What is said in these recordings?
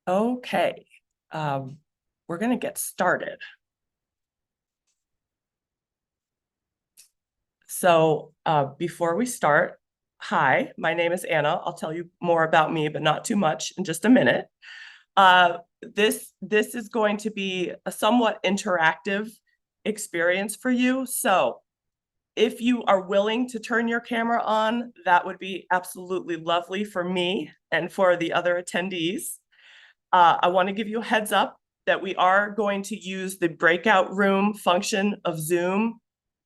Okay, we're going to get started. So before we start, hi, my name is Anna. I'll tell you more about me, but not too much in just a minute. This is going to be a somewhat interactive experience for you. So if you are willing to turn your camera on, that would be absolutely lovely for me and for the other attendees. I want to give you a heads up that we are going to use the breakout room function of Zoom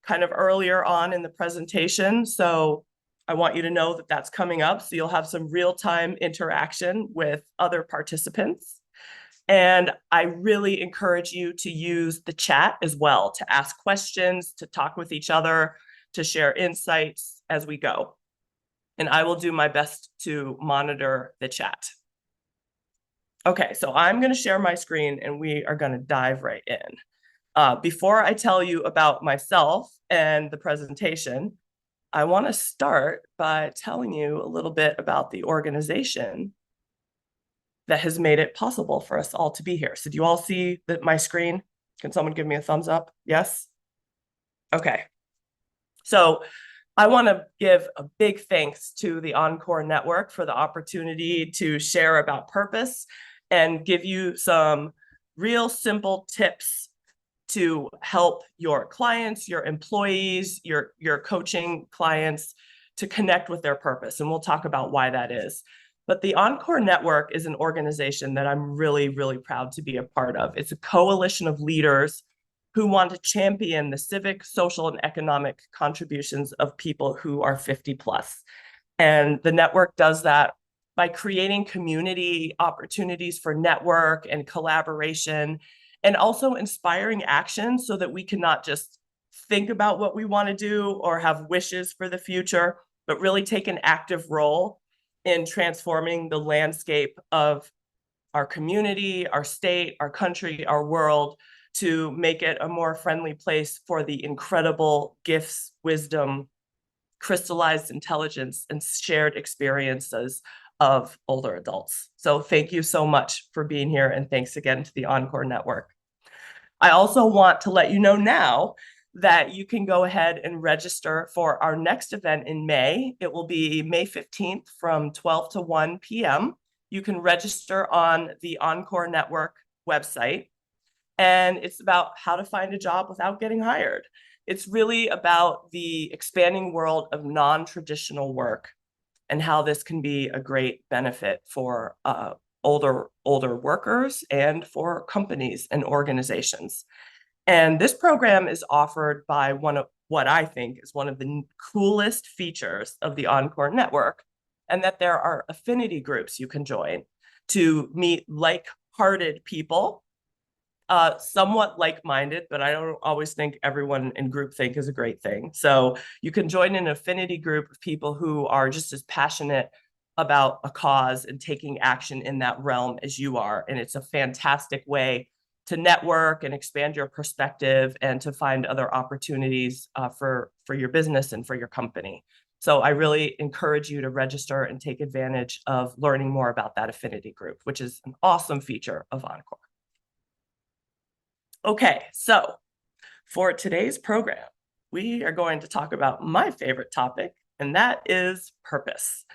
kind of earlier on in the presentation. So I want you to know that that's coming up. So you'll have some real-time interaction with other participants. And I really encourage you to use the chat as well, to ask questions, to talk with each other, to share insights as we go. And I will do my best to monitor the chat. Okay, so I'm going to share my screen and we are going to dive right in. Before I tell you about myself and the presentation, I want to start by telling you a little bit about the organization that has made it possible for us all to be here. So do you all see my screen? Can someone give me a thumbs up? Yes? Okay. So I want to give a big thanks to the Encore Network for the opportunity to share about purpose and give you some real simple tips to help your clients, your employees, your coaching clients to connect with their purpose. And we'll talk about why that is. But the Encore Network is an organization that I'm really, really proud to be a part of. It's a coalition of leaders who want to champion the civic, social, and economic contributions of people who are 50 plus. And the network does that by creating community opportunities for network and collaboration, and also inspiring action so that we can not just think about what we want to do or have wishes for the future, but really take an active role in transforming the landscape of our community, our state, our country, our world, to make it a more friendly place for the incredible gifts, wisdom, crystallized intelligence, and shared experiences of older adults. So thank you so much for being here, and thanks again to the Encore Network. I also want to let you know now that you can go ahead and register for our next event in May. It will be May 15th from 12 to 1 p.m. You can register on the Encore Network website, and it's about how to find a job without getting hired. It's really about the expanding world of non-traditional work and how this can be a great benefit for older workers and for companies and organizations. And this program is offered by one of what I think is one of the coolest features of the Encore Network, and that there are affinity groups you can join to meet like-hearted people, somewhat like-minded, but I don't always think everyone in groupthink is a great thing. So you can join an affinity group of people who are just as passionate about a cause and taking action in that realm as you are. And it's a fantastic way to network and expand your perspective and to find other opportunities for your business and for your company. So I really encourage you to register and take advantage of learning more about that affinity group, which is an awesome feature of Encore. Okay, so for today's program, we are going to talk about my favorite topic, and that is purpose.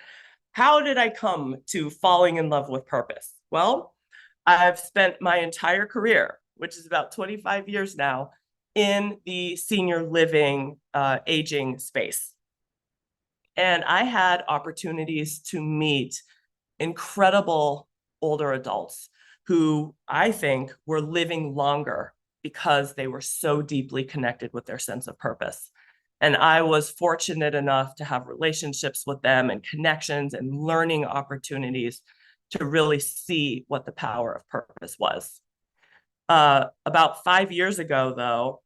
How did I come to falling in love with purpose? Well, I've spent my entire career, which is about 25 years now, in the senior living, aging space. And I had opportunities to meet incredible older adults who I think were living longer because they were so deeply connected with their sense of purpose. And I was fortunate enough to have relationships with them and connections and learning opportunities to really see what the power of purpose was. About 5 years ago, though,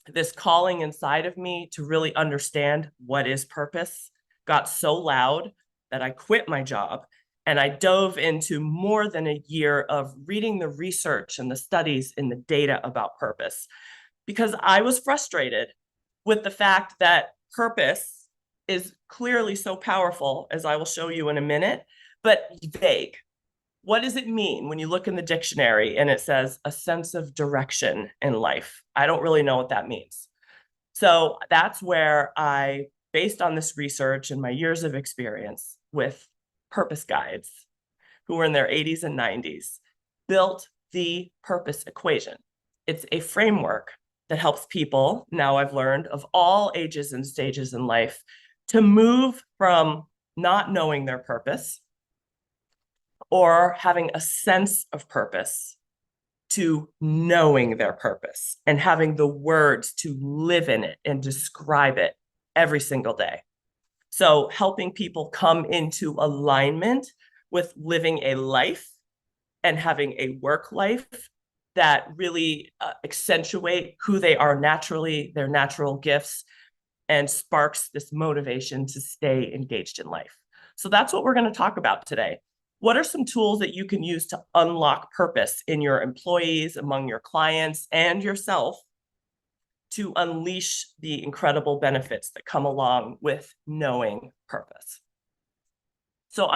this calling inside of me to really understand what is purpose got so loud that I quit my job and I dove into more than a year of reading the research and the studies and the data about purpose, because I was frustrated with the fact that purpose is clearly so powerful, as I will show you in a minute, but vague. What does it mean when you look in the dictionary and it says a sense of direction in life? I don't really know what that means. So that's where I, based on this research and my years of experience with purpose guides who were in their 80s and 90s, built the purpose equation. It's a framework that helps people, now I've learned, of all ages and stages in life to move from not knowing their purpose or having a sense of purpose to knowing their purpose and having the words to live in it and describe it every single day. So helping people come into alignment with living a life and having a work life that really accentuate who they are naturally, their natural gifts, and sparks this motivation to stay engaged in life. So that's what we're going to talk about today. What are some tools that you can use to unlock purpose in your employees, among your clients, and yourself to unleash the incredible benefits that come along with knowing purpose? So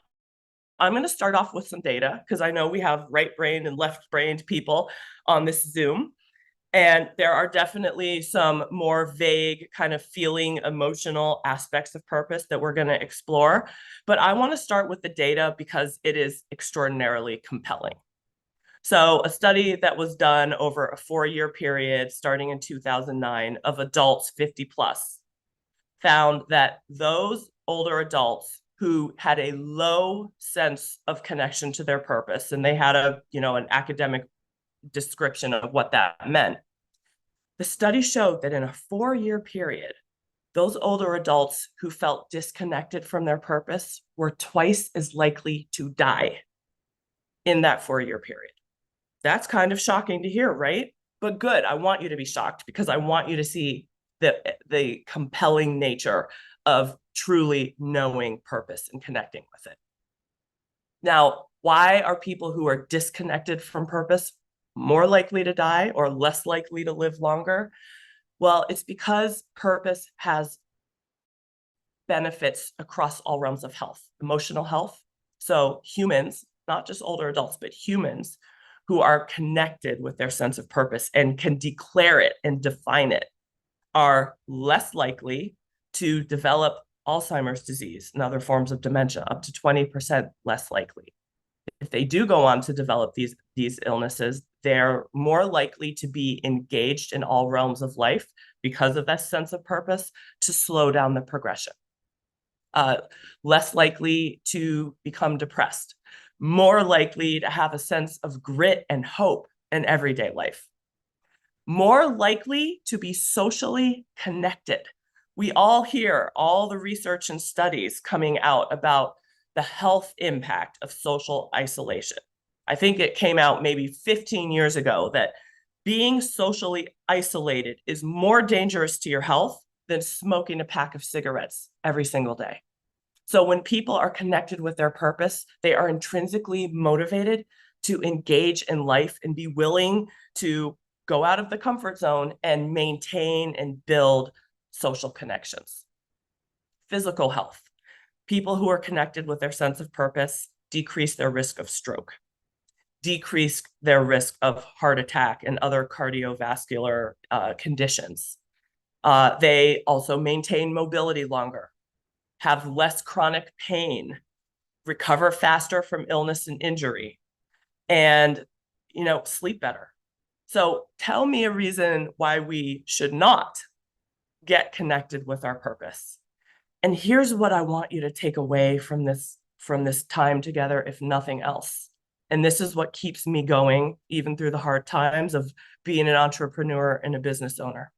I'm going to start off with some data because I know we have right-brained and left-brained people on this Zoom. And there are definitely some more vague kind of feeling, emotional aspects of purpose that we're going to explore. But I want to start with the data because it is extraordinarily compelling. So a study that was done over a 4-year period starting in 2009 of adults 50 plus found that those older adults who had a low sense of connection to their purpose, and they had an academic description of what that meant. The study showed that in a 4-year period, those older adults who felt disconnected from their purpose were twice as likely to die in that 4-year period. That's kind of shocking to hear, right? But good. I want you to be shocked because I want you to see the compelling nature of truly knowing purpose and connecting with it. Now, why are people who are disconnected from purpose more likely to die or less likely to live longer? Well, it's because purpose has benefits across all realms of health, emotional health. So humans, not just older adults, but humans who are connected with their sense of purpose and can declare it and define it are less likely to develop Alzheimer's disease and other forms of dementia, up to 20% less likely. If they do go on to develop these illnesses, they're more likely to be engaged in all realms of life because of that sense of purpose to slow down the progression. Less likely to become depressed, more likely to have a sense of grit and hope in everyday life, more likely to be socially connected. We all hear all the research and studies coming out about the health impact of social isolation. I think it came out maybe 15 years ago that being socially isolated is more dangerous to your health than smoking a pack of cigarettes every single day. So when people are connected with their purpose, they are intrinsically motivated to engage in life and be willing to go out of the comfort zone and maintain and build social connections. Physical health. People who are connected with their sense of purpose decrease their risk of stroke, decrease their risk of heart attack and other cardiovascular conditions. They also maintain mobility longer, have less chronic pain, recover faster from illness and injury, and sleep better. So tell me a reason why we should not get connected with our purpose. And here's what I want you to take away from this time together, if nothing else. And this is what keeps me going, even through the hard times of being an entrepreneur and a business owner.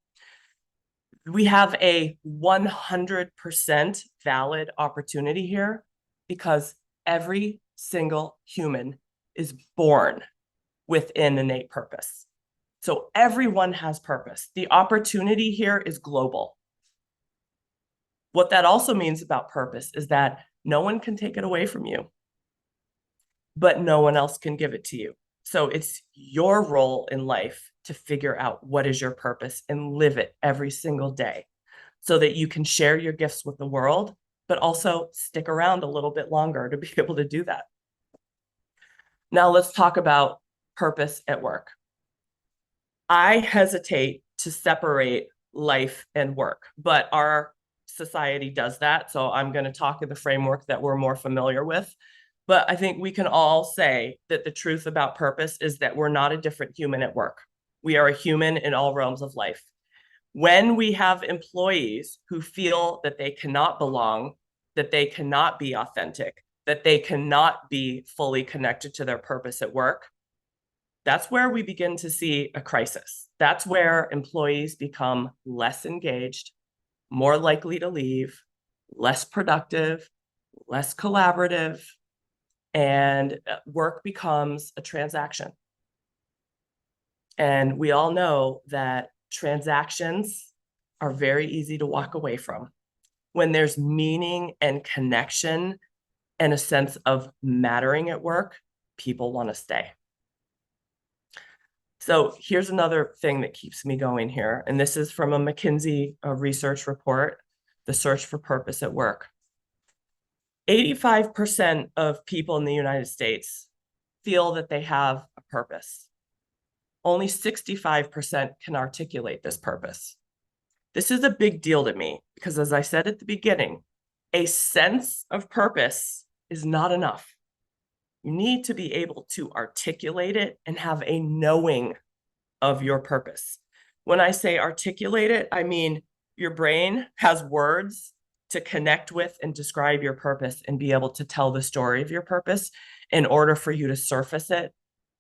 We have a 100% valid opportunity here because every single human is born with an innate purpose. So everyone has purpose. The opportunity here is global. What that also means about purpose is that no one can take it away from you, but no one else can give it to you. So it's your role in life to figure out what is your purpose and live it every single day so that you can share your gifts with the world, but also stick around a little bit longer to be able to do that. Now let's talk about purpose at work. I hesitate to separate life and work, but our society does that. So I'm going to talk in the framework that we're more familiar with. But I think we can all say that the truth about purpose is that we're not a different human at work. We are a human in all realms of life. When we have employees who feel that they cannot belong, that they cannot be authentic, that they cannot be fully connected to their purpose at work, that's where we begin to see a crisis. That's where employees become less engaged, more likely to leave, less productive, less collaborative, and work becomes a transaction. And we all know that transactions are very easy to walk away from. When there's meaning and connection and a sense of mattering at work, people want to stay. So here's another thing that keeps me going here. And this is from a McKinsey research report, The Search for Purpose at Work. 85% of people in the United States feel that they have a purpose. Only 65% can articulate this purpose. This is a big deal to me because, as I said at the beginning, a sense of purpose is not enough. You need to be able to articulate it and have a knowing of your purpose. When I say articulate it, I mean your brain has words to connect with and describe your purpose and be able to tell the story of your purpose in order for you to surface it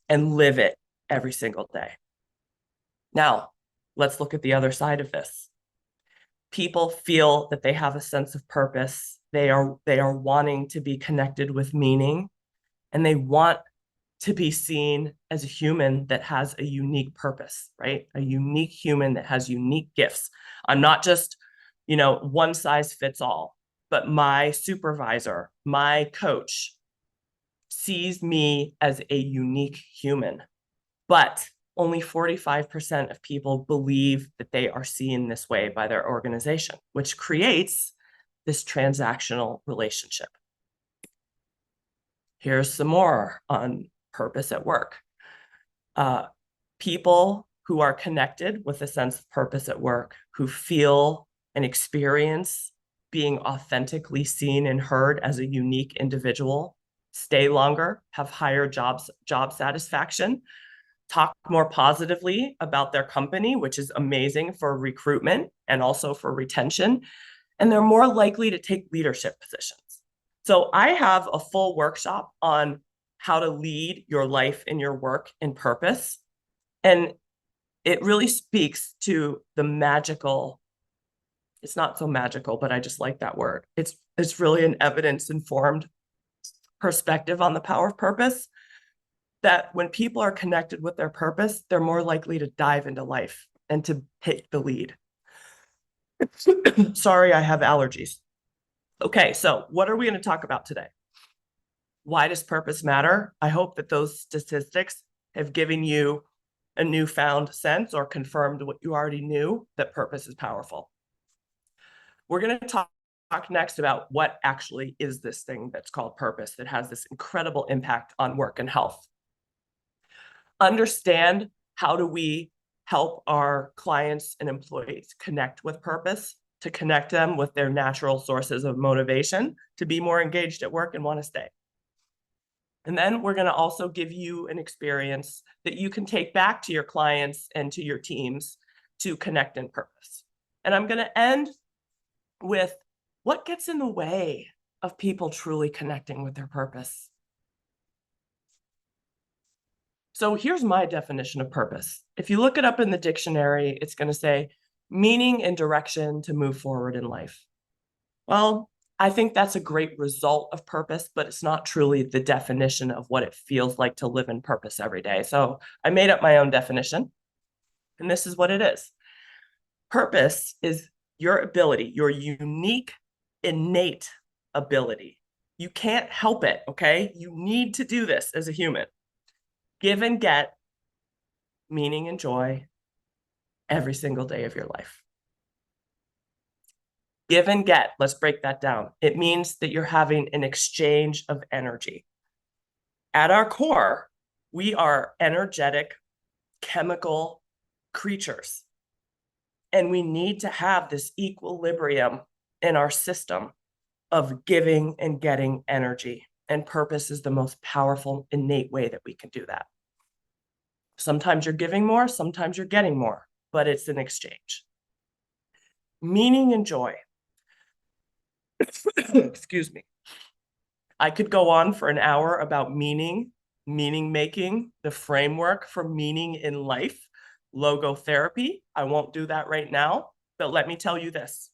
and live it every single day. Now, let's look at the other side of this. People feel that they have a sense of purpose. They are wanting to be connected with meaning, and they want to be seen as a human that has a unique purpose, right? A unique human that has unique gifts. I'm not just, one size fits all, but my supervisor, my coach sees me as a unique human. But only 45% of people believe that they are seen this way by their organization, which creates this transactional relationship. Here's some more on purpose at work. People who are connected with a sense of purpose at work, who feel and experience being authentically seen and heard as a unique individual, stay longer, have higher job satisfaction, talk more positively about their company, which is amazing for recruitment and also for retention. And they're more likely to take leadership positions. So I have a full workshop on how to lead your life and your work in purpose. And it really speaks to the magical, it's not so magical, but I just like that word. It's really an evidence-informed perspective on the power of purpose, that when people are connected with their purpose, they're more likely to dive into life and to take the lead. Sorry, I have allergies. Okay, so what are we going to talk about today? Why does purpose matter? I hope that those statistics have given you a newfound sense or confirmed what you already knew, that purpose is powerful. We're going to talk next about what actually is this thing that's called purpose that has this incredible impact on work and health. Understand how do we help our clients and employees connect with purpose, to connect them with their natural sources of motivation to be more engaged at work and want to stay. And then we're going to also give you an experience that you can take back to your clients and to your teams to connect in purpose. And I'm going to end with what gets in the way of people truly connecting with their purpose. So here's my definition of purpose. If you look it up in the dictionary, it's going to say meaning and direction to move forward in life. Well, I think that's a great result of purpose, but it's not truly the definition of what it feels like to live in purpose every day. So I made up my own definition, and this is what it is. Purpose is your ability, your unique, innate ability. You can't help it, okay? You need to do this as a human. Give and get meaning and joy every single day of your life. Give and get, let's break that down. It means that you're having an exchange of energy. At our core, we are energetic, chemical creatures. And we need to have this equilibrium in our system of giving and getting energy. And purpose is the most powerful, innate way that we can do that. Sometimes you're giving more, sometimes you're getting more, but it's an exchange. Meaning and joy. Excuse me. I could go on for an hour about meaning making, the framework for meaning in life, logotherapy. I won't do that right now, but let me tell you this.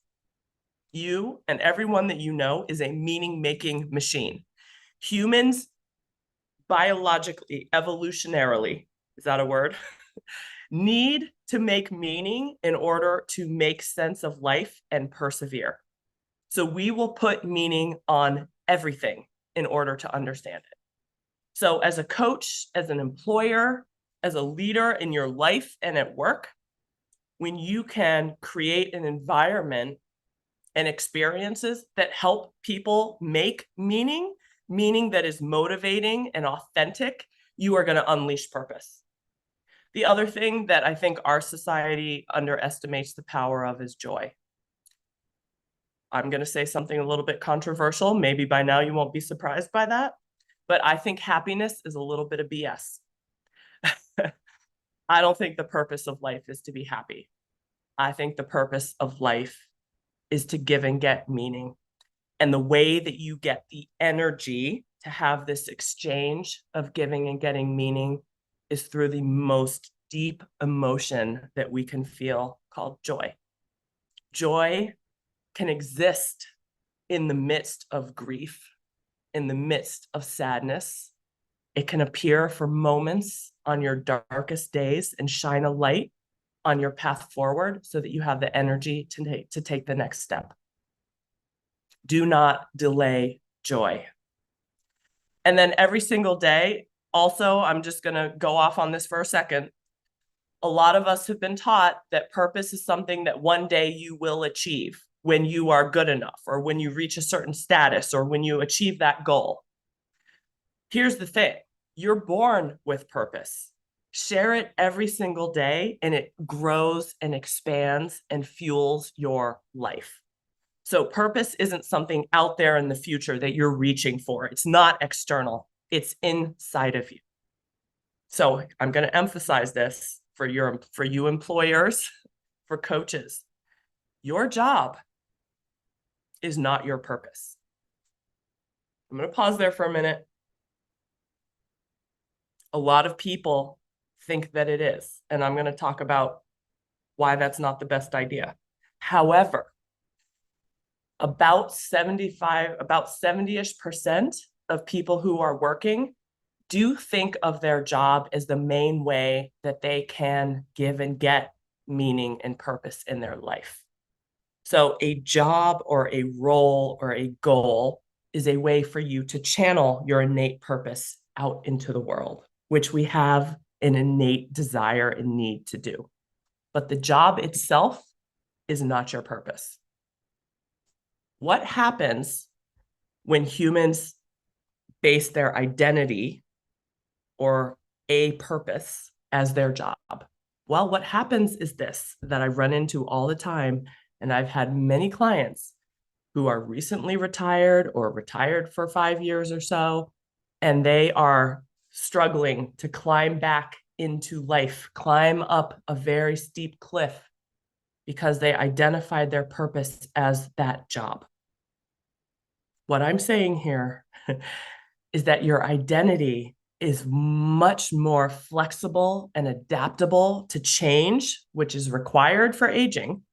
You and everyone that you know is a meaning-making machine. Humans, biologically, evolutionarily, is that a word? Need to make meaning in order to make sense of life and persevere. So we will put meaning on everything in order to understand it. So as a coach, as an employer, as a leader in your life and at work, when you can create an environment and experiences that help people make meaning that is motivating and authentic, you are going to unleash purpose. The other thing that I think our society underestimates the power of is joy. I'm going to say something a little bit controversial. Maybe by now you won't be surprised by that, but I think happiness is a little bit of BS. I don't think the purpose of life is to be happy. I think the purpose of life is to give and get meaning. And the way that you get the energy to have this exchange of giving and getting meaning is through the most deep emotion that we can feel, called joy. Joy can exist in the midst of grief, in the midst of sadness. It can appear for moments on your darkest days and shine a light on your path forward so that you have the energy to take the next step. Do not delay joy. And then every single day, also, I'm just going to go off on this for a second. A lot of us have been taught that purpose is something that one day you will achieve when you are good enough, or when you reach a certain status, or when you achieve that goal. Here's the thing. You're born with purpose. Share it every single day, and it grows and expands and fuels your life. So purpose isn't something out there in the future that you're reaching for. It's not external. It's inside of you. So I'm going to emphasize this for you employers, for coaches. Your job is not your purpose. I'm going to pause there for a minute. A lot of people think that it is, and I'm going to talk about why that's not the best idea. However, about 70-ish% of people who are working do think of their job as the main way that they can give and get meaning and purpose in their life. So a job or a role or a goal is a way for you to channel your innate purpose out into the world, which we have an innate desire and need to do. But the job itself is not your purpose. What happens when humans base their identity or a purpose as their job? Well, what happens is this, that I run into all the time, and I've had many clients who are recently retired or retired for 5 years or so, and they are struggling to climb back into life, climb up a very steep cliff because they identified their purpose as that job. What I'm saying here is that your identity is much more flexible and adaptable to change, which is required for aging,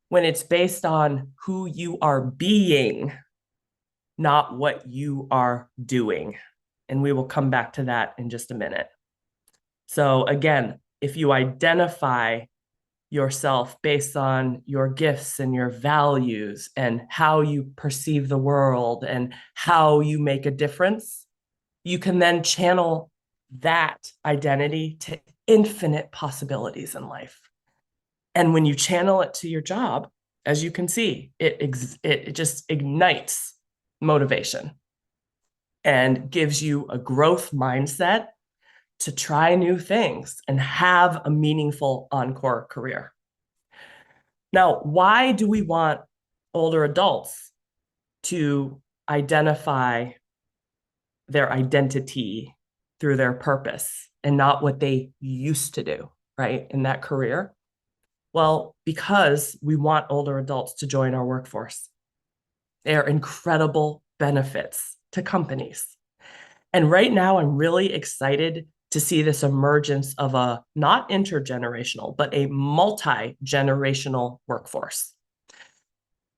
when it's based on who you are being, not what you are doing. And we will come back to that in just a minute. So again, if you identify yourself based on your gifts and your values and how you perceive the world and how you make a difference, you can then channel that identity to infinite possibilities in life. And when you channel it to your job, as you can see, it just ignites motivation. and gives you a growth mindset to try new things and have a meaningful encore career. Now, why do we want older adults to identify their identity through their purpose and not what they used to do, right, in that career? Well, because we want older adults to join our workforce. They are incredible benefits to companies. And right now, I'm really excited to see this emergence of a not intergenerational, but a multi-generational workforce.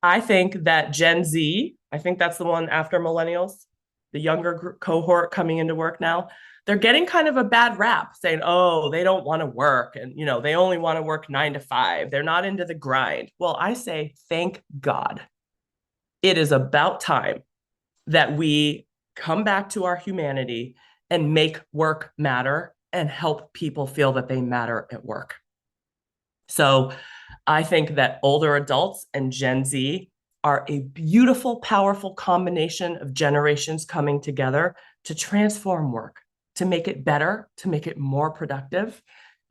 I think that Gen Z, I think that's the one after millennials, the younger cohort coming into work now, they're getting kind of a bad rap saying, oh, they don't want to work. And, they only want to work 9 to 5. They're not into the grind. Well, I say, thank God. It is about time that we come back to our humanity and make work matter and help people feel that they matter at work. So I think that older adults and Gen Z are a beautiful, powerful combination of generations coming together to transform work, to make it better, to make it more productive,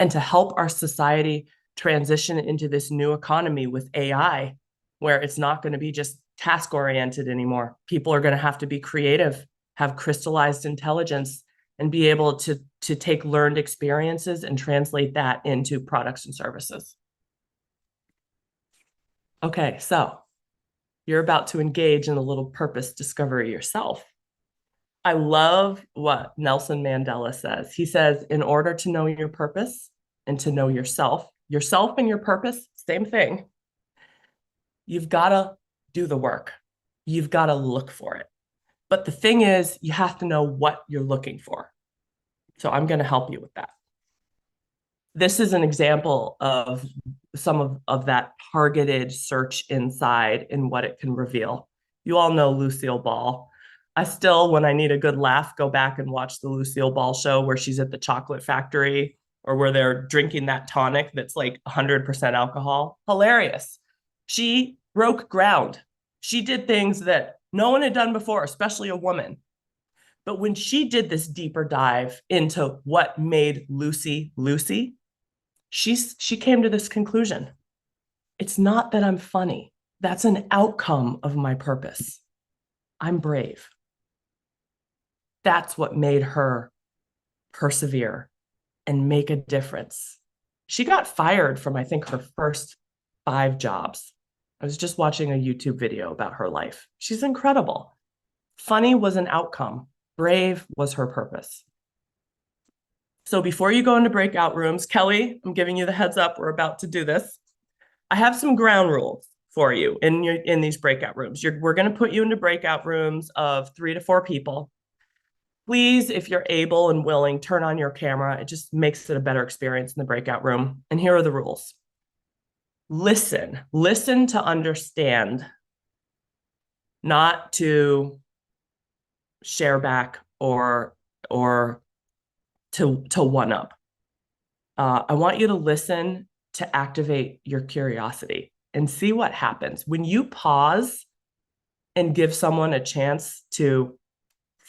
and to help our society transition into this new economy with AI, where it's not going to be just task-oriented anymore. People are going to have to be creative, have crystallized intelligence, and be able to take learned experiences and translate that into products and services. Okay, so you're about to engage in a little purpose discovery yourself. I love what Nelson Mandela says. He says, in order to know your purpose and to know yourself and your purpose, same thing, you've got to do the work. You've got to look for it. But the thing is, you have to know what you're looking for. So I'm going to help you with that. This is an example of some of that targeted search inside and what it can reveal. You all know Lucille Ball. I still, when I need a good laugh, go back and watch the Lucille Ball show where she's at the chocolate factory or where they're drinking that tonic that's like 100% alcohol. Hilarious. She broke ground. She did things that no one had done before, especially a woman. But when she did this deeper dive into what made Lucy, Lucy, she came to this conclusion. It's not that I'm funny. That's an outcome of my purpose. I'm brave. That's what made her persevere and make a difference. She got fired from, I think, her first 5 jobs. I was just watching a YouTube video about her life. She's incredible. Funny was an outcome. Brave was her purpose. So before you go into breakout rooms, Kelly, I'm giving you the heads up. We're about to do this. I have some ground rules for you in these breakout rooms. We're going to put you into breakout rooms of 3 to 4 people. Please, if you're able and willing, turn on your camera. It just makes it a better experience in the breakout room. And here are the rules. Listen to understand, not to share back or to one up. I want you to listen to activate your curiosity and see what happens. When you pause and give someone a chance to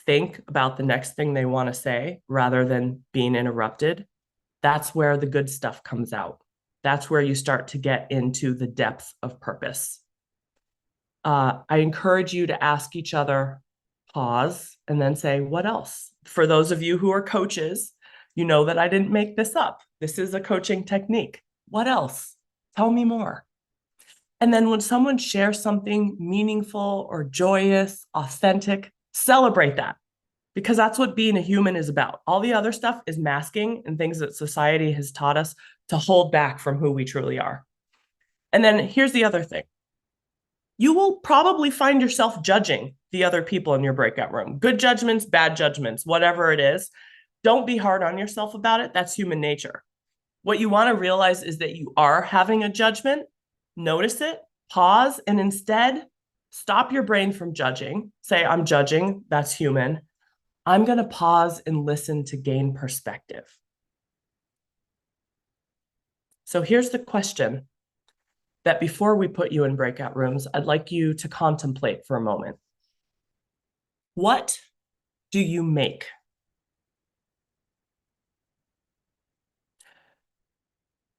think about the next thing they want to say rather than being interrupted, that's where the good stuff comes out. That's where you start to get into the depth of purpose. I encourage you to ask each other, pause, and then say, what else? For those of you who are coaches, you know that I didn't make this up. This is a coaching technique. What else? Tell me more. And then when someone shares something meaningful or joyous, authentic, celebrate that, because that's what being a human is about. All the other stuff is masking and things that society has taught us to hold back from who we truly are. And then here's the other thing. You will probably find yourself judging the other people in your breakout room. Good judgments, bad judgments, whatever it is. Don't be hard on yourself about it. That's human nature. What you want to realize is that you are having a judgment. Notice it, pause, and instead stop your brain from judging. Say, I'm judging. That's human. I'm going to pause and listen to gain perspective. So here's the question that before we put you in breakout rooms, I'd like you to contemplate for a moment. What do you make?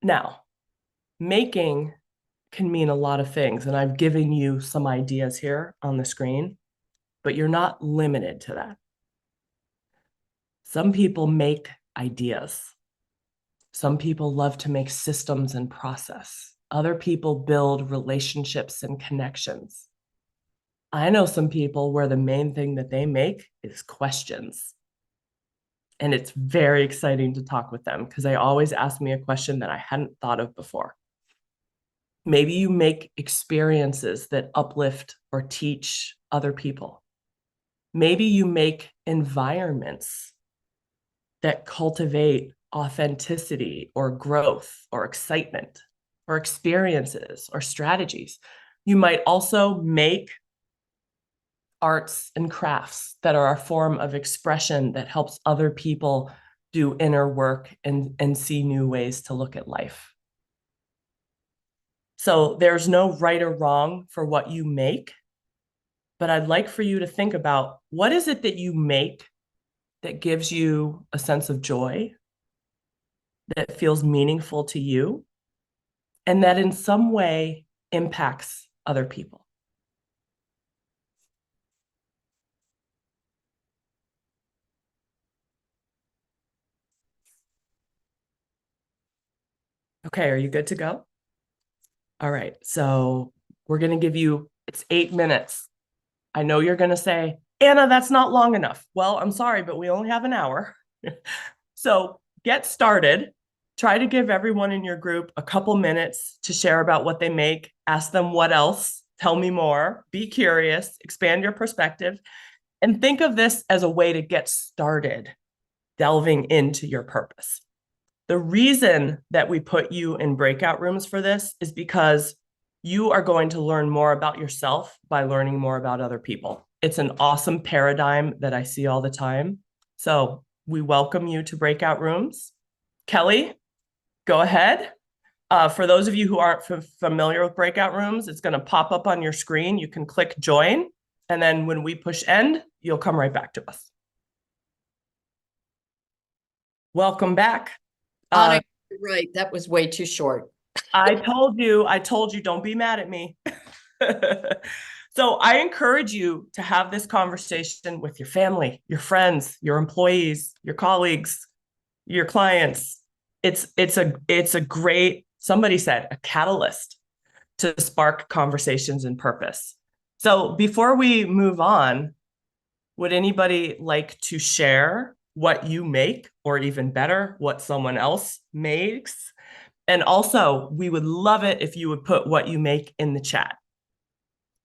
Now, making can mean a lot of things, and I've given you some ideas here on the screen, but you're not limited to that. Some people make ideas. Some people love to make systems and process. Other people build relationships and connections. I know some people where the main thing that they make is questions. And it's very exciting to talk with them because they always ask me a question that I hadn't thought of before. Maybe you make experiences that uplift or teach other people. Maybe you make environments that cultivate authenticity or growth or excitement or experiences or strategies. You might also make arts and crafts that are a form of expression that helps other people do inner work and see new ways to look at life. So there's no right or wrong for what you make, but I'd like for you to think about what is it that you make that gives you a sense of joy, that feels meaningful to you, and that in some way impacts other people. Okay, are you good to go? All right, so we're going to give you, it's 8 minutes. I know you're going to say, Anna, that's not long enough. Well, I'm sorry, but we only have an hour. So get started. Try to give everyone in your group a couple minutes to share about what they make. Ask them what else. Tell me more. Be curious. Expand your perspective. And think of this as a way to get started delving into your purpose. The reason that we put you in breakout rooms for this is because you are going to learn more about yourself by learning more about other people. It's an awesome paradigm that I see all the time. So we welcome you to breakout rooms. Kelly, go ahead. For those of you who aren't familiar with breakout rooms, it's going to pop up on your screen. You can click join. And then when we push end, you'll come right back to us. Welcome back. Anna, you're right. That was way too short. I told you, don't be mad at me. So I encourage you to have this conversation with your family, your friends, your employees, your colleagues, your clients. It's a great, somebody said, a catalyst to spark conversations and purpose. So before we move on, would anybody like to share what you make, or even better, what someone else makes? And also, we would love it if you would put what you make in the chat,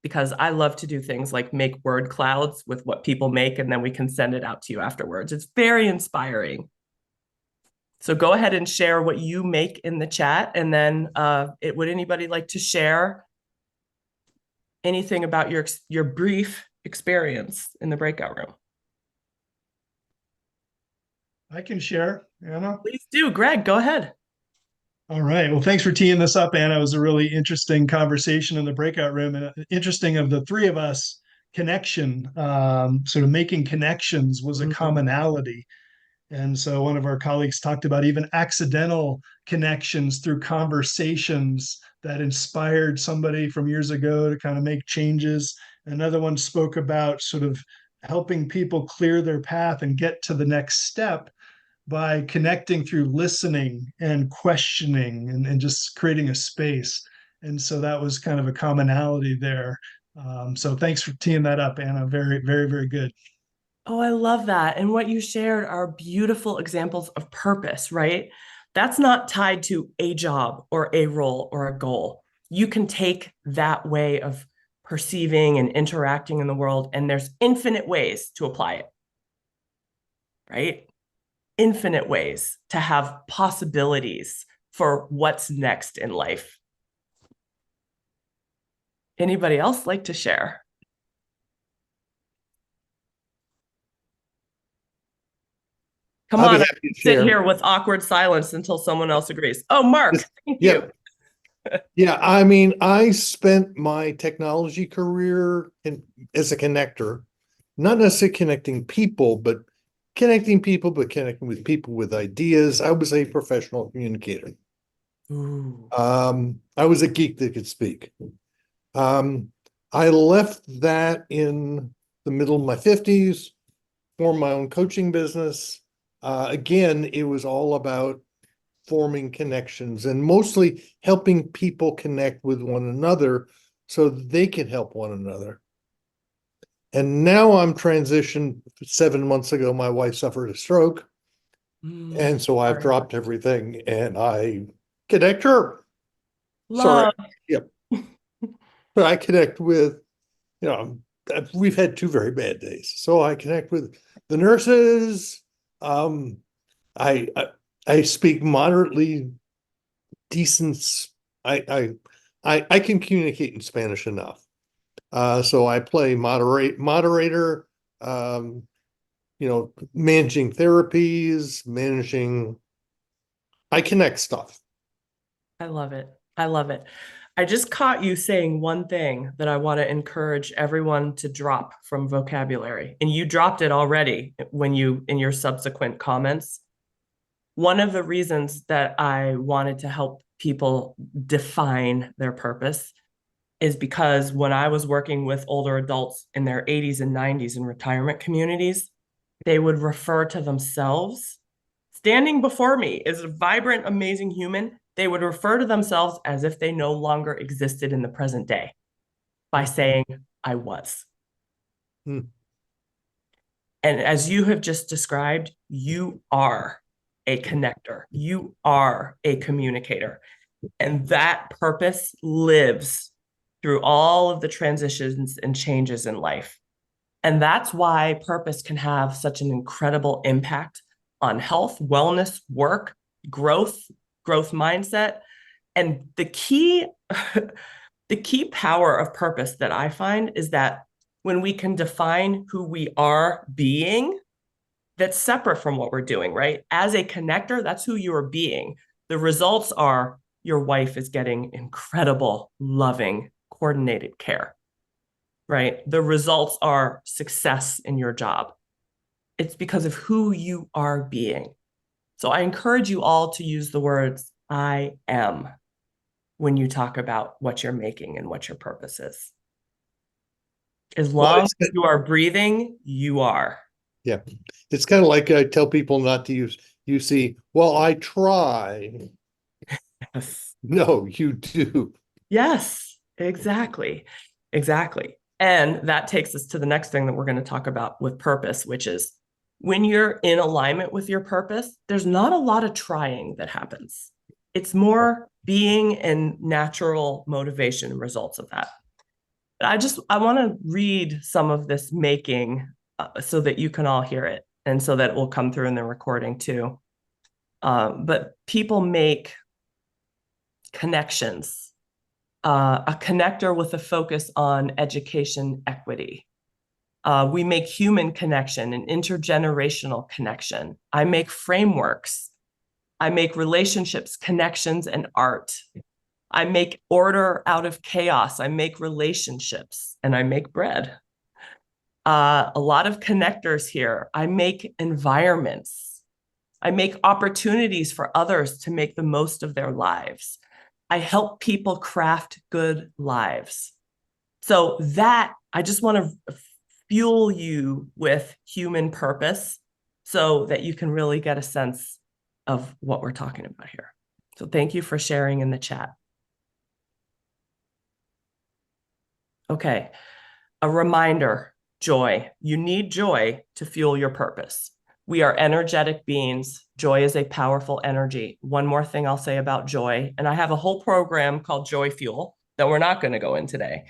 because I love to do things like make word clouds with what people make, and then we can send it out to you afterwards. It's very inspiring. So go ahead and share what you make in the chat. And then would anybody like to share anything about your brief experience in the breakout room? I can share, Anna. Please do. Greg, go ahead. All right. Well, thanks for teeing this up, Anna. It was a really interesting conversation in the breakout room, and interesting of the three of us, connection, sort of making connections was a commonality. And so one of our colleagues talked about even accidental connections through conversations that inspired somebody from years ago to kind of make changes. Another one spoke about sort of helping people clear their path and get to the next step by connecting through listening and questioning and just creating a space. And so that was kind of a commonality there. So thanks for teeing that up, Anna. Very, very, very good. Oh, I love that. And what you shared are beautiful examples of purpose, right? That's not tied to a job or a role or a goal. You can take that way of perceiving and interacting in the world, and there's infinite ways to apply it, right? Infinite ways to have possibilities for what's next in life. Anybody else like to share? Come on, sit here with awkward silence until someone else agrees. Oh, Mark, thank you. Yeah, I mean, I spent my technology career as a connector, not necessarily connecting people, but connecting with people with ideas. I was a professional communicator. Ooh. I was a geek that could speak. I left that in the middle of my 50s, formed my own coaching business. Again, it was all about forming connections and mostly helping people connect with one another so they can help one another. And now I'm transitioned. 7 months ago, my wife suffered a stroke. And so I've Sorry. dropped everything and I connect her. Love. Sorry. Yep. But I connect with, we've had 2 very bad days. So I connect with the nurses. I speak moderately decent. I can communicate in Spanish enough. So I play moderator, managing therapies, I connect stuff. I love it. I love it. I just caught you saying one thing that I want to encourage everyone to drop from vocabulary. And you dropped it already when in your subsequent comments. One of the reasons that I wanted to help people define their purpose is because when I was working with older adults in their 80s and 90s in retirement communities, they would refer to themselves standing before me as a vibrant, amazing human. They would refer to themselves as if they no longer existed in the present day by saying, I was. Hmm. And as you have just described, you are a connector. You are a communicator. And that purpose lives through all of the transitions and changes in life. And that's why purpose can have such an incredible impact on health, wellness, work, growth mindset. And the key, the key power of purpose that I find is that when we can define who we are being, that's separate from what we're doing, right? As a connector, that's who you're being. The results are your wife is getting incredible, loving, coordinated care, right? The results are success in your job. It's because of who you are being. So I encourage you all to use the words I am when you talk about what you're making and what your purpose is. As long as you are breathing, you are. Yeah. It's kind of like I tell people not to use UC. Well, I try. Yes. No, you do. Yes, exactly. Exactly. And that takes us to the next thing that we're going to talk about with purpose, which is when you're in alignment with your purpose, there's not a lot of trying that happens. It's more being and natural motivation and results of that. I want to read some of this making so that you can all hear it and so that it will come through in the recording too. But people make connections, a connector with a focus on education equity. We make human connection and intergenerational connection. I make frameworks. I make relationships, connections, and art. I make order out of chaos. I make relationships, and I make bread. A lot of connectors here. I make environments. I make opportunities for others to make the most of their lives. I help people craft good lives. So that, I just want to fuel you with human purpose so that you can really get a sense of what we're talking about here. So thank you for sharing in the chat. Okay, a reminder, joy. You need joy to fuel your purpose. We are energetic beings. Joy is a powerful energy. One more thing I'll say about joy, and I have a whole program called Joy Fuel that we're not going to go in today.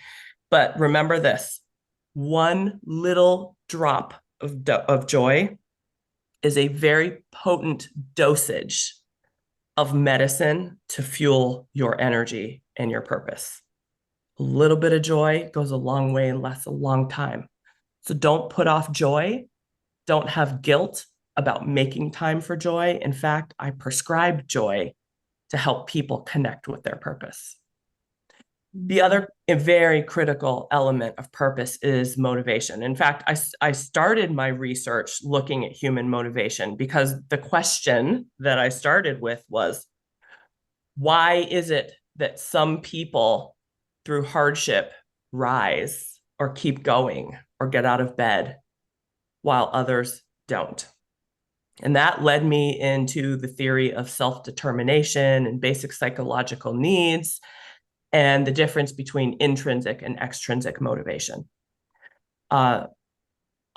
But remember this, one little drop of joy is a very potent dosage of medicine to fuel your energy and your purpose. A little bit of joy goes a long way and lasts a long time. So don't put off joy. Don't have guilt about making time for joy. In fact, I prescribe joy to help people connect with their purpose. The other very critical element of purpose is motivation. In fact, I started my research looking at human motivation because the question that I started with was, why is it that some people through hardship rise or keep going or get out of bed while others don't? And that led me into the theory of self-determination and basic psychological needs and the difference between intrinsic and extrinsic motivation. A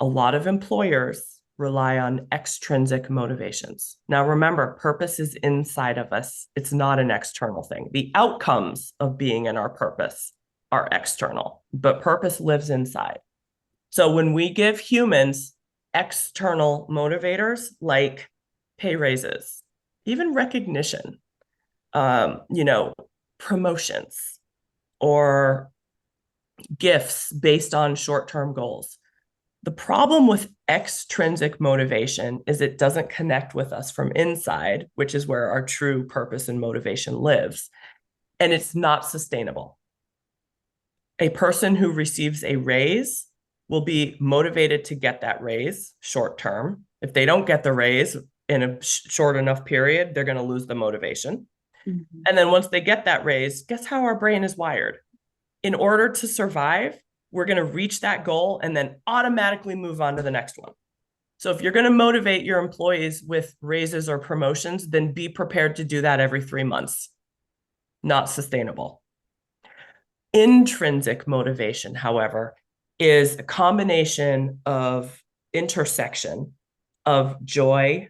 lot of employers rely on extrinsic motivations. Now, remember, purpose is inside of us. It's not an external thing. The outcomes of being in our purpose are external, but purpose lives inside. So when we give humans external motivators like pay raises, even recognition, promotions, or gifts based on short-term goals. The problem with extrinsic motivation is it doesn't connect with us from inside, which is where our true purpose and motivation lives, and it's not sustainable. A person who receives a raise will be motivated to get that raise short term. If they don't get the raise in a short enough period, they're going to lose the motivation. And then once they get that raise, guess how our brain is wired? In order to survive, we're going to reach that goal and then automatically move on to the next one. So if you're going to motivate your employees with raises or promotions, then be prepared to do that every 3 months. Not sustainable. Intrinsic motivation, however, is a combination of intersection of joy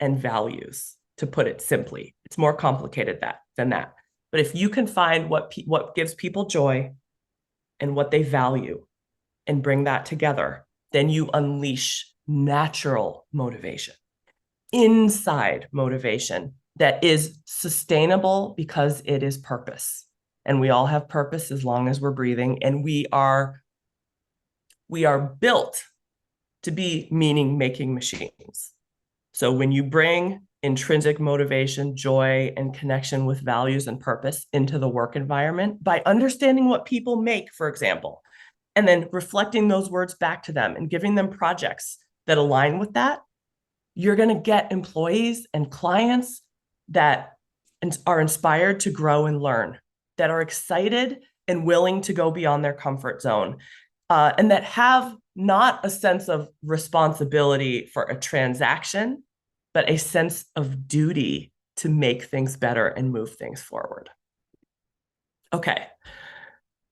and values, to put it simply. It's more complicated than that. But if you can find what gives people joy and what they value and bring that together, then you unleash natural motivation, inside motivation that is sustainable because it is purpose. And we all have purpose as long as we're breathing, and we are built to be meaning-making machines. So when you bring intrinsic motivation, joy, and connection with values and purpose into the work environment by understanding what people make, for example, and then reflecting those words back to them and giving them projects that align with that, you're going to get employees and clients that are inspired to grow and learn, that are excited and willing to go beyond their comfort zone, and that have not a sense of responsibility for a transaction, but a sense of duty to make things better and move things forward. Okay,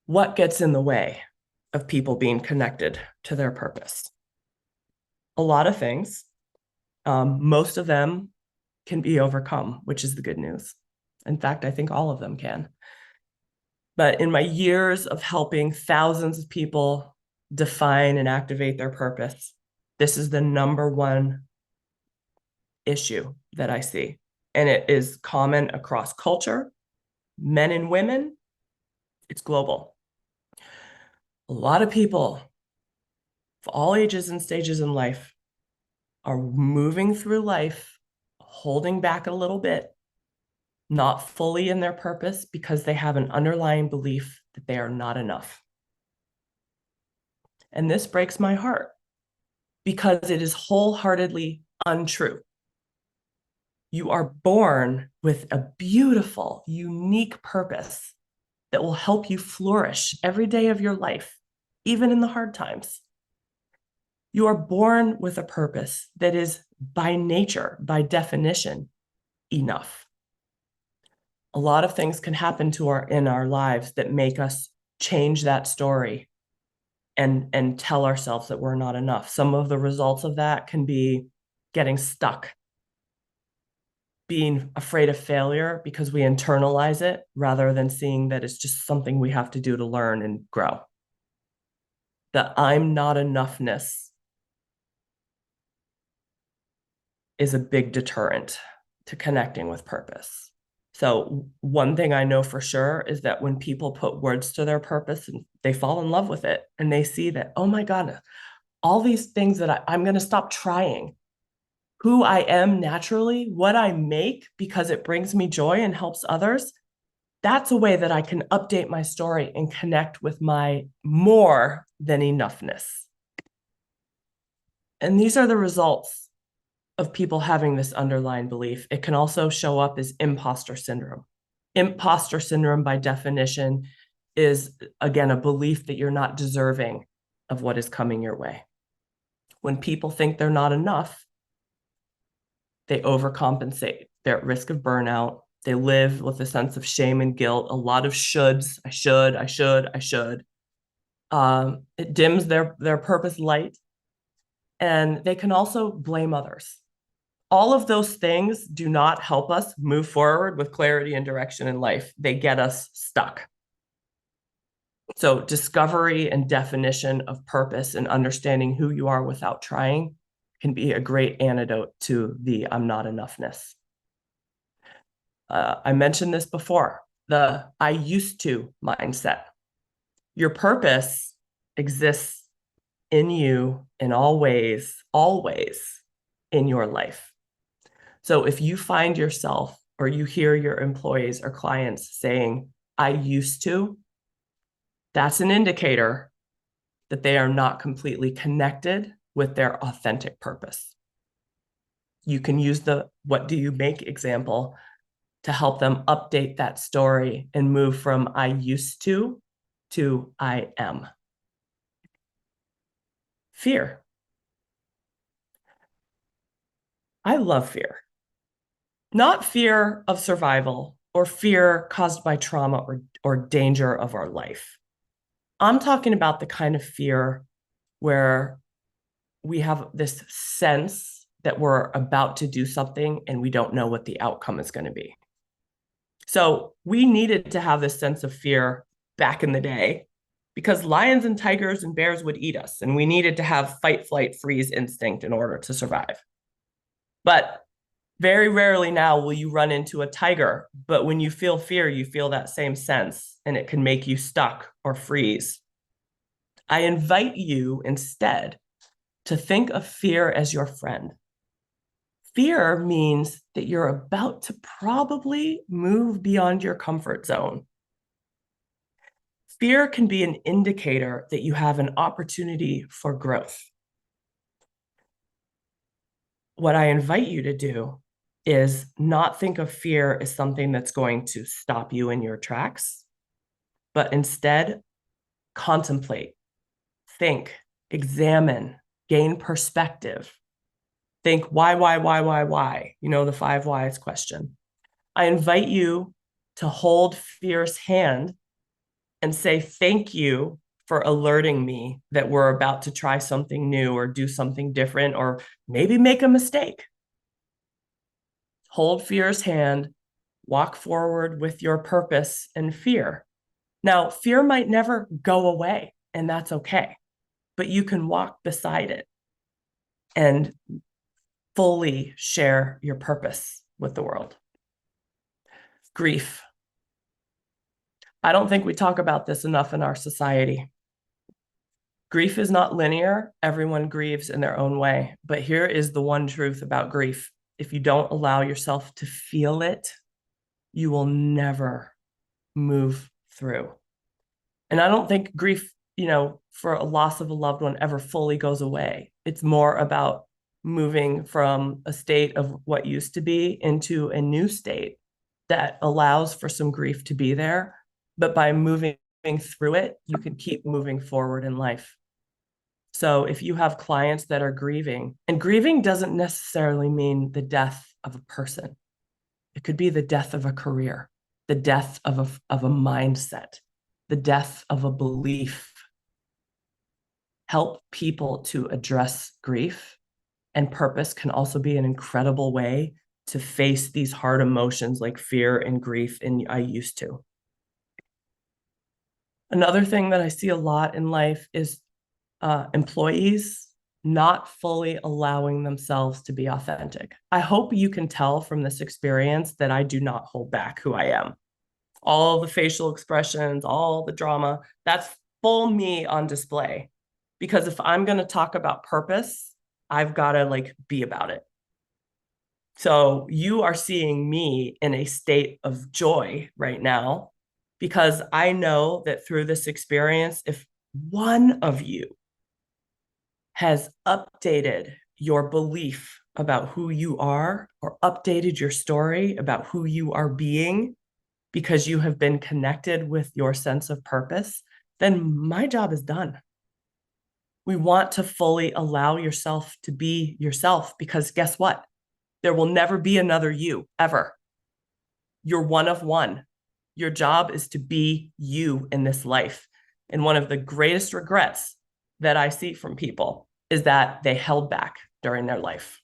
what gets in the way of people being connected to their purpose? A lot of things. Most of them can be overcome, which is the good news. In fact, I think all of them can. But in my years of helping thousands of people define and activate their purpose, this is the number one issue that I see. And it is common across culture, men and women. It's global. A lot of people of all ages and stages in life are moving through life, holding back a little bit, not fully in their purpose because they have an underlying belief that they are not enough. And this breaks my heart because it is wholeheartedly untrue. You are born with a beautiful, unique purpose that will help you flourish every day of your life, even in the hard times. You are born with a purpose that is by nature, by definition, enough. A lot of things can happen in our lives that make us change that story and tell ourselves that we're not enough. Some of the results of that can be getting stuck, being afraid of failure because we internalize it rather than seeing that it's just something we have to do to learn and grow. The I'm not enoughness is a big deterrent to connecting with purpose. So one thing I know for sure is that when people put words to their purpose and they fall in love with it and they see that, oh my God, all these things that I'm going to stop trying, who I am naturally, what I make because it brings me joy and helps others, That's a way that I can update my story and connect with my more than enoughness. And these are the results of people having this underlying belief. It can also show up as imposter syndrome. Imposter syndrome, by definition, is, again, a belief that you're not deserving of what is coming your way. When people think they're not enough, they overcompensate. They're at risk of burnout. They live with a sense of shame and guilt, a lot of shoulds. I should. It dims their purpose light. And they can also blame others. All of those things do not help us move forward with clarity and direction in life. They get us stuck. So discovery and definition of purpose and understanding who you are without trying can be a great antidote to the I'm not enoughness. I mentioned this before, the I used to mindset. Your purpose exists in you in all ways, always in your life. So if you find yourself or you hear your employees or clients saying, I used to, that's an indicator that they are not completely connected with their authentic purpose. You can use the what do you make example to help them update that story and move from I used to I am. Fear. I love fear. Not fear of survival or fear caused by trauma or danger of our life. I'm talking about the kind of fear where we have this sense that we're about to do something and we don't know what the outcome is going to be. So we needed to have this sense of fear back in the day because lions and tigers and bears would eat us, and we needed to have fight, flight, freeze instinct in order to survive. But very rarely now will you run into a tiger, but when you feel fear, you feel that same sense, and it can make you stuck or freeze. I invite you instead to think of fear as your friend. Fear means that you're about to probably move beyond your comfort zone. Fear can be an indicator that you have an opportunity for growth. What I invite you to do is not think of fear as something that's going to stop you in your tracks, but instead contemplate, think, examine, gain perspective. Think why? You know, the 5 whys question. I invite you to hold fear's hand and say, thank you for alerting me that we're about to try something new or do something different or maybe make a mistake. Hold fear's hand, walk forward with your purpose and fear. Now, fear might never go away, and that's okay, but you can walk beside it and fully share your purpose with the world. Grief. I don't think we talk about this enough in our society. Grief is not linear. Everyone grieves in their own way. But here is the one truth about grief. If you don't allow yourself to feel it, you will never move through. And I don't think grief, for a loss of a loved one ever fully goes away. It's more about moving from a state of what used to be into a new state that allows for some grief to be there. But by moving through it, you can keep moving forward in life. So if you have clients that are grieving, and grieving doesn't necessarily mean the death of a person. It could be the death of a career, the death of a mindset, the death of a belief. Help people to address grief, and purpose can also be an incredible way to face these hard emotions like fear and grief, and I used to. Another thing that I see a lot in life is employees not fully allowing themselves to be authentic. I hope you can tell from this experience that I do not hold back who I am. All the facial expressions, all the drama, that's full me on display. Because if I'm going to talk about purpose, I've got to be about it. So you are seeing me in a state of joy right now because I know that through this experience, if one of you has updated your belief about who you are or updated your story about who you are being because you have been connected with your sense of purpose, then my job is done. We want to fully allow yourself to be yourself, because guess what? There will never be another you, ever. You're one of one. Your job is to be you in this life. And one of the greatest regrets that I see from people is that they held back during their life.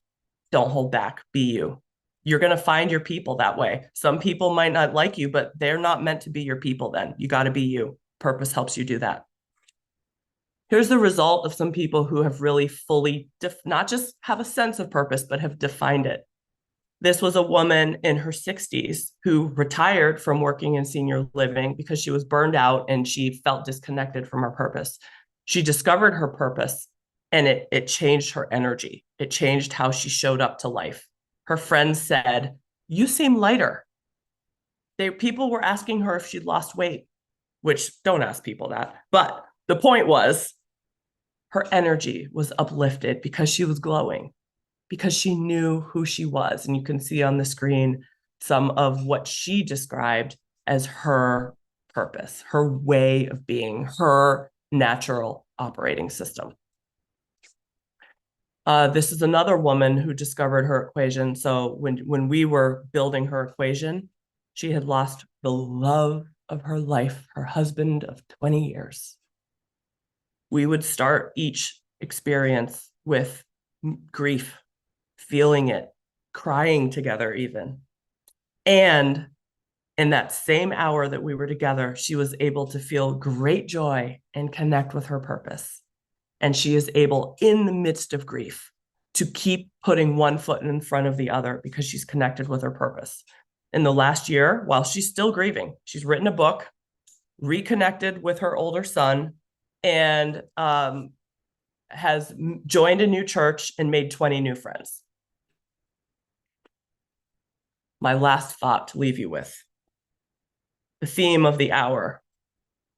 Don't hold back, be you. You're going to find your people that way. Some people might not like you, but they're not meant to be your people then. You got to be you. Purpose helps you do that. Here's the result of some people who have really fully, not just have a sense of purpose, but have defined it. This was a woman in her 60s who retired from working in senior living because she was burned out and she felt disconnected from her purpose. She discovered her purpose and it changed her energy. It changed how she showed up to life. Her friends said, "You seem lighter." People were asking her if she'd lost weight, which don't ask people that. But the point was, her energy was uplifted because she was glowing, because she knew who she was. And you can see on the screen some of what she described as her purpose, her way of being, her natural operating system. This is another woman who discovered her equation. So when we were building her equation, she had lost the love of her life, her husband of 20 years. We would start each experience with grief, feeling it, crying together even. And in that same hour that we were together, she was able to feel great joy and connect with her purpose. And she is able, in the midst of grief, to keep putting one foot in front of the other because she's connected with her purpose. In the last year, while she's still grieving, she's written a book, reconnected with her older son, and has joined a new church and made 20 new friends. My last thought to leave you with, the theme of the hour.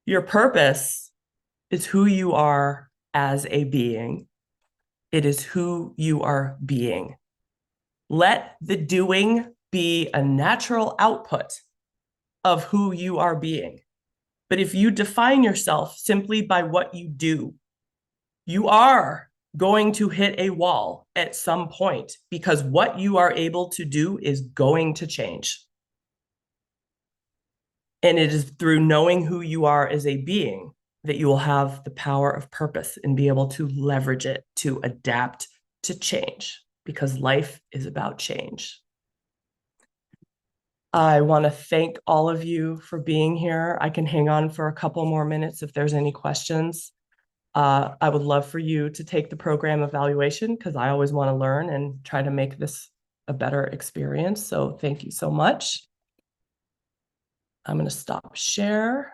Your purpose is who you are as a being. It is who you are being. Let the doing be a natural output of who you are being. But if you define yourself simply by what you do, you are going to hit a wall at some point, because what you are able to do is going to change. And it is through knowing who you are as a being that you will have the power of purpose and be able to leverage it to adapt to change, because life is about change. I want to thank all of you for being here. I can hang on for a couple more minutes if there's any questions. I would love for you to take the program evaluation, because I always want to learn and try to make this a better experience. So thank you so much. I'm going to stop share.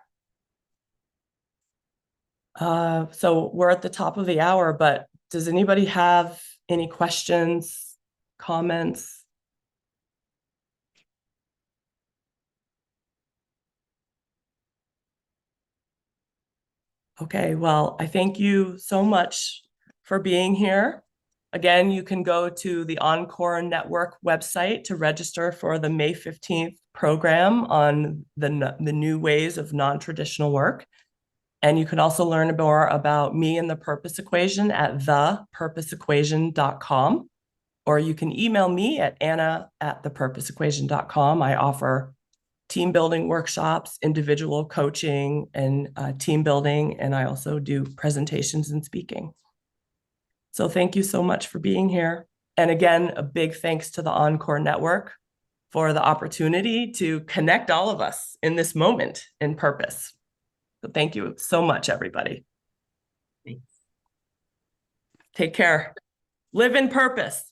So we're at the top of the hour, but does anybody have any questions, comments? Okay, well, I thank you so much for being here. Again, you can go to the Encore Network website to register for the May 15th program on the new ways of non-traditional work. And you can also learn more about me and the Purpose Equation at thepurposeequation.com, or you can email me at anna@thepurposeequation.com. I offer team building workshops, individual coaching, and team building. And I also do presentations and speaking. So thank you so much for being here. And again, a big thanks to the Encore Network for the opportunity to connect all of us in this moment in purpose. So thank you so much, everybody. Thanks. Take care. Live in purpose.